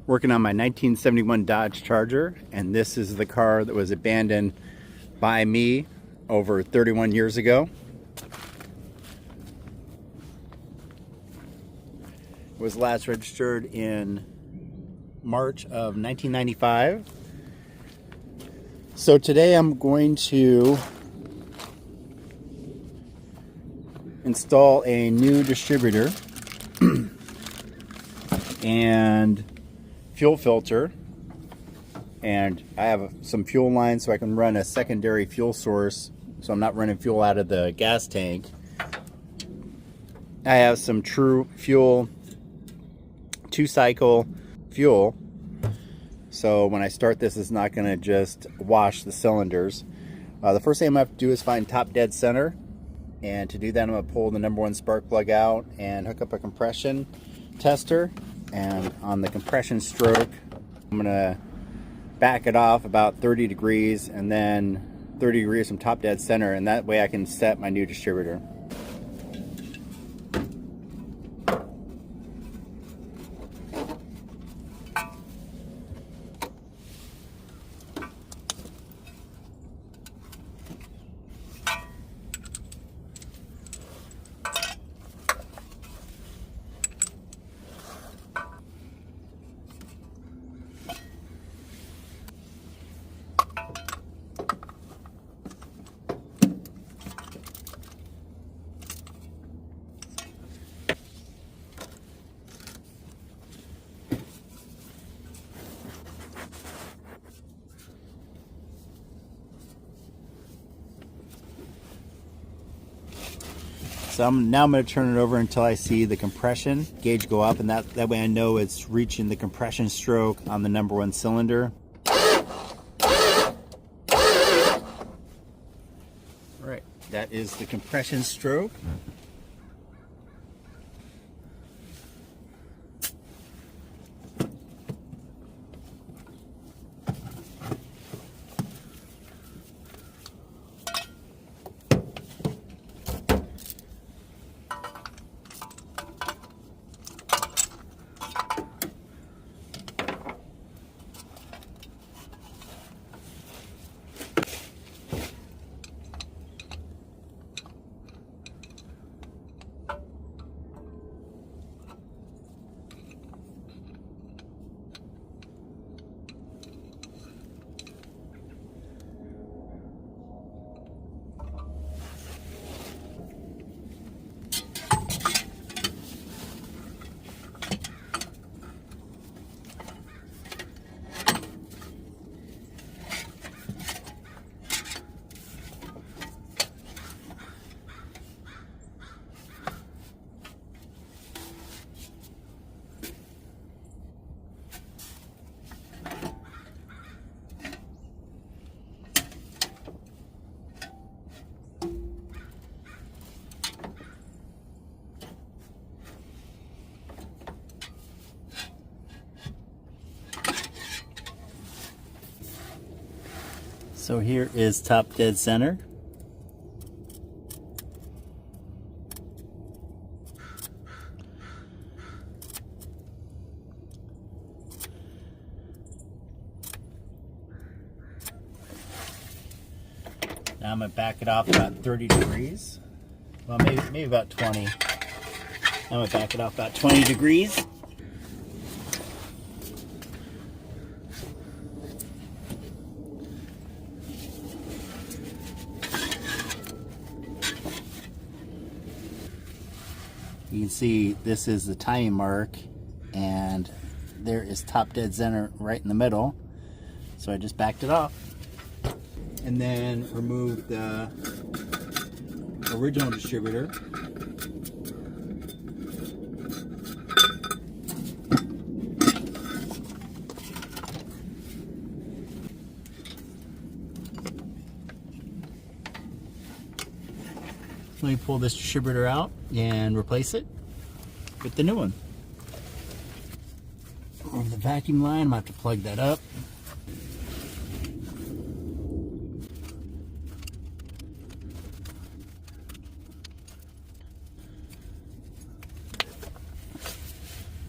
Working on my 1971 Dodge Charger, and this is the car that was abandoned by me over 31 years ago. It was last registered in March of 1995. So today I'm going to install a new distributor and fuel filter, and I have some fuel lines so I can run a secondary fuel source so I'm not running fuel out of the gas tank. I have some True Fuel 2-cycle fuel, so when I start this, it's not going to just wash the cylinders. The first thing I'm going to have to do is find top dead center, and to do that I'm going to pull the #1 spark plug out and hook up a compression tester. And on the compression stroke, I'm going to back it off about 30 degrees and then 30 degrees from top dead center, and that way I can set my new distributor. So now I'm going to turn it over until I see the compression gauge go up, and that way I know it's reaching the compression stroke on the #1 cylinder. Alright, that is the compression stroke. So here is top dead center. Now I'm going to back it off about 30 degrees. Well, maybe about 20. I'm going to back it off about 20 degrees. You can see this is the timing mark, and there is top dead center right in the middle. So I just backed it off and then removed the original distributor. Let me pull this distributor out and replace it with the new one. Over the vacuum line, I'm going to have to plug that up.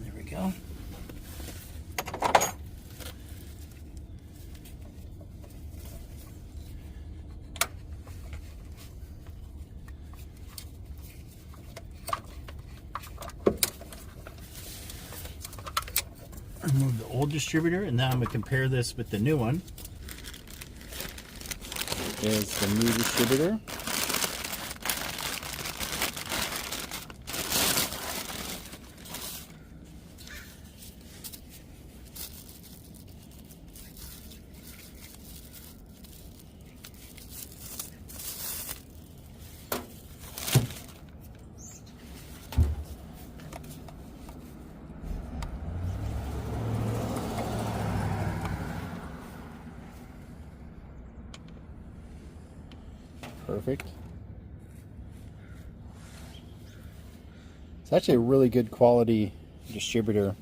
There we go. Remove the old distributor, and now I'm going to compare this with the new one. Is the new distributor. Perfect. It's actually a really good quality distributor.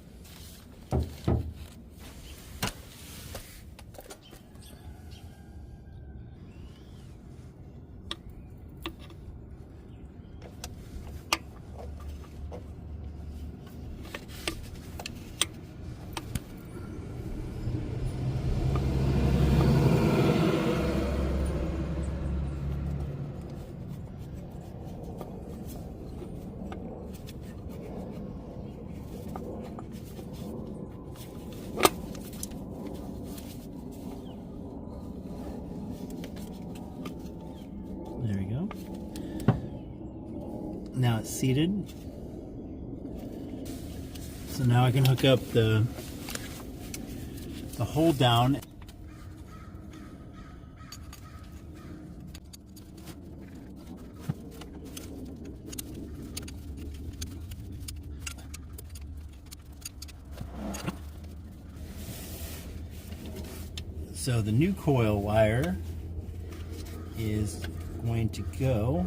There we go. Now it's seated. So now I can hook up the hold down. So the new coil wire is going to go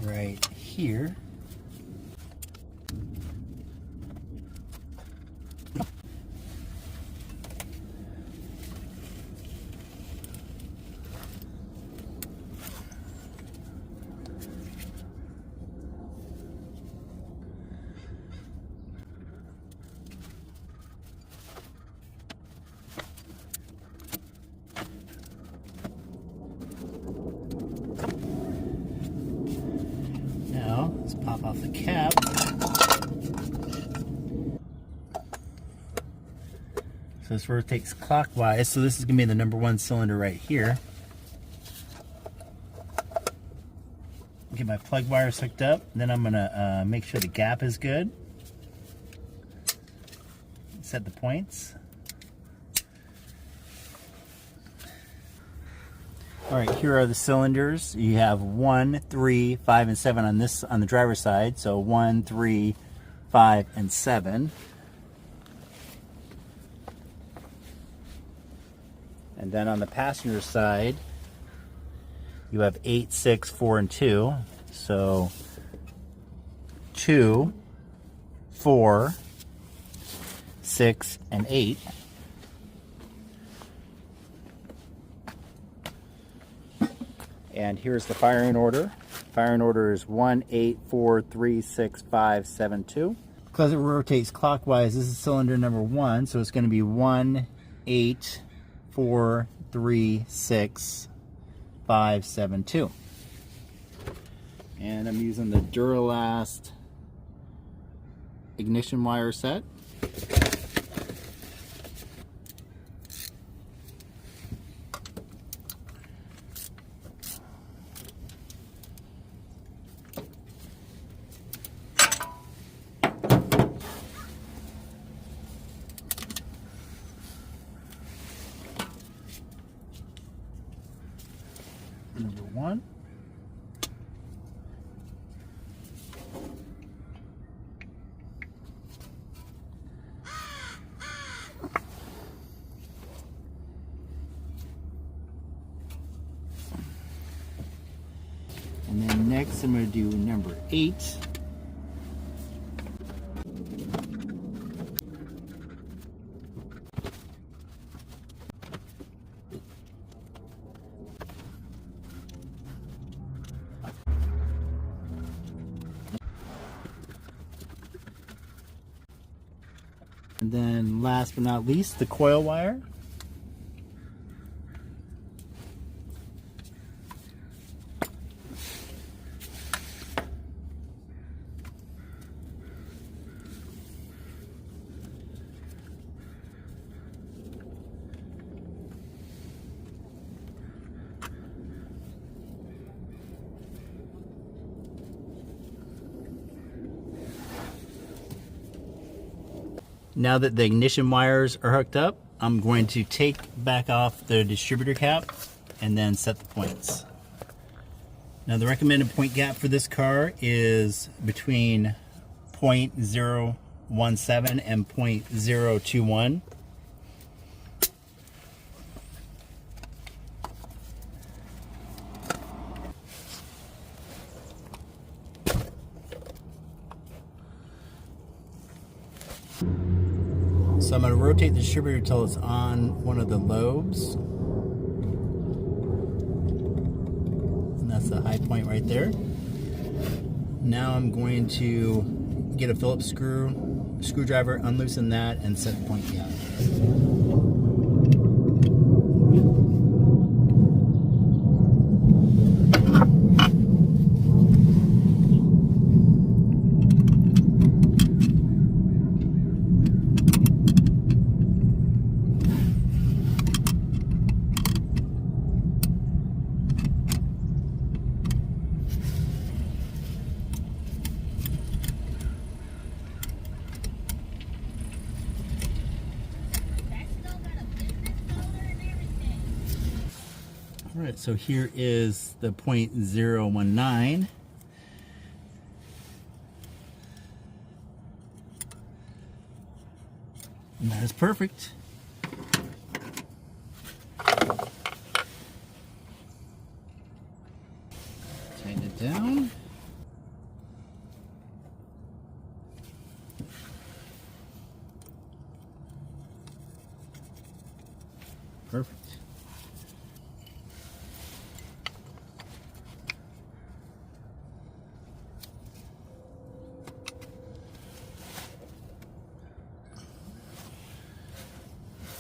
right here. Now, let's pop off the cap. So this rotates clockwise, so this is going to be the number one cylinder right here. Get my plug wires hooked up, and then I'm going to make sure the gap is good. Set the points. All right, here are the cylinders. You have 1, 3, 5, and 7 on this on the driver's side. So 1, 3, 5, and 7. And then on the passenger side, you have 8, 6, 4, and 2. So 2, 4, 6, and 8. And here's the firing order. Firing order is 1, 8, 4, 3, 6, 5, 7, 2. Because it rotates clockwise, this is cylinder number 1, so it's going to be 1, 8, 4, 3, 6, 5, 7, 2. And I'm using the Duralast ignition wire set. Number 1. And then next I'm going to do number 8. And then last but not least, the coil wire. Now that the ignition wires are hooked up, I'm going to take back off the distributor cap and then set the points. Now the recommended point gap for this car is between 0.017 and 0.021. So I'm going to rotate the distributor until it's on one of the lobes. And that's the high point right there. Now I'm going to get a Phillips screwdriver, unloosen that, and set the point gap. All right, so here is the 0.019. And that is perfect. Tighten it down. Perfect.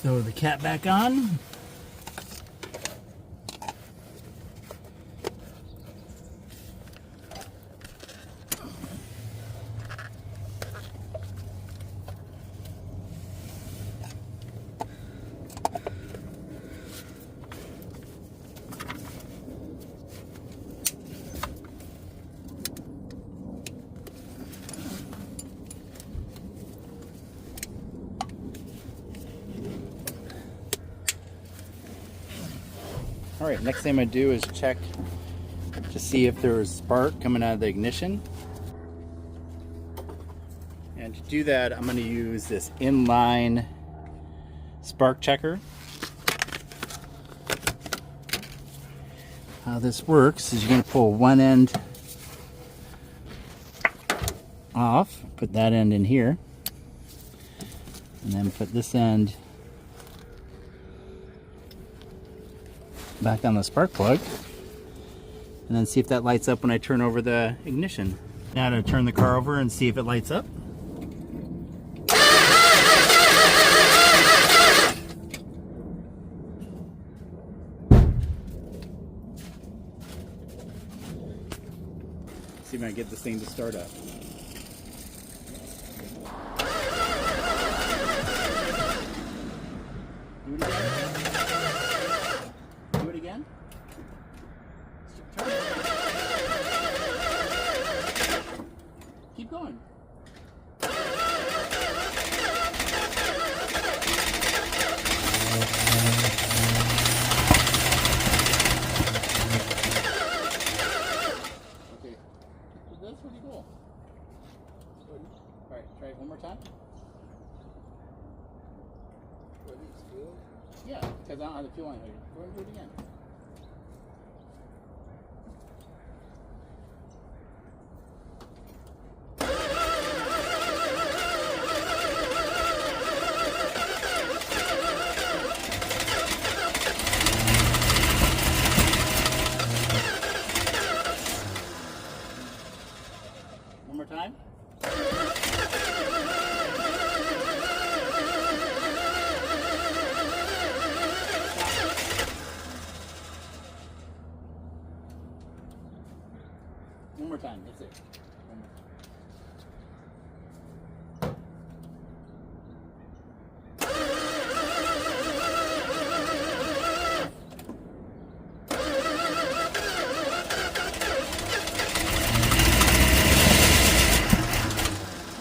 Throw the cap back on. All right, next thing I'm gonna do is check to see if there's spark coming out of the ignition. And to do that, I'm gonna use this inline spark checker. How this works is you're gonna pull one end off, put that end in here, and then put this end back on the spark plug, and then see if that lights up when I turn over the ignition. Now to turn the car over and see if it lights up. See if I can get this thing to start up. Do it again. Do it again. Turn. Keep going. Okay, that's pretty cool. All right, try it one more time. Yeah, because I don't have the fuel on here. Go ahead and do it again. One more time. One more time, that's it. One more.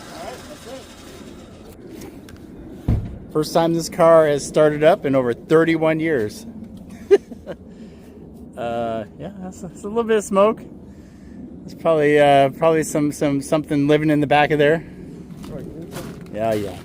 All right, that's it. First time this car has started up in over 31 years. Yeah, that's a little bit of smoke. There's probably something living in the back of there. Yeah.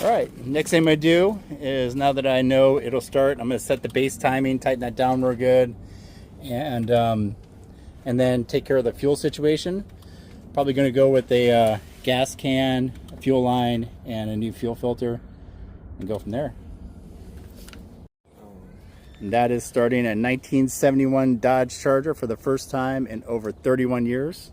Alright, next thing I'm going to do is, now that I know it'll start, I'm going to set the base timing, tighten that down real good, and then take care of the fuel situation. Probably going to go with a gas can, a fuel line, and a new fuel filter, and go from there. And that is starting a 1971 Dodge Charger for the first time in over 31 years.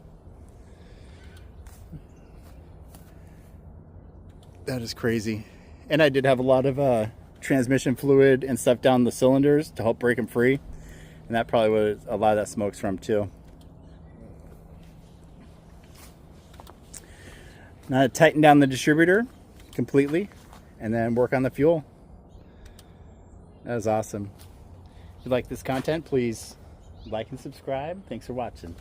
That is crazy. And I did have a lot of transmission fluid and stuff down the cylinders to help break them free. And that probably what a lot of that smoke's from too. Now to tighten down the distributor completely and then work on the fuel. That was awesome. If you like this content, please like and subscribe. Thanks for watching.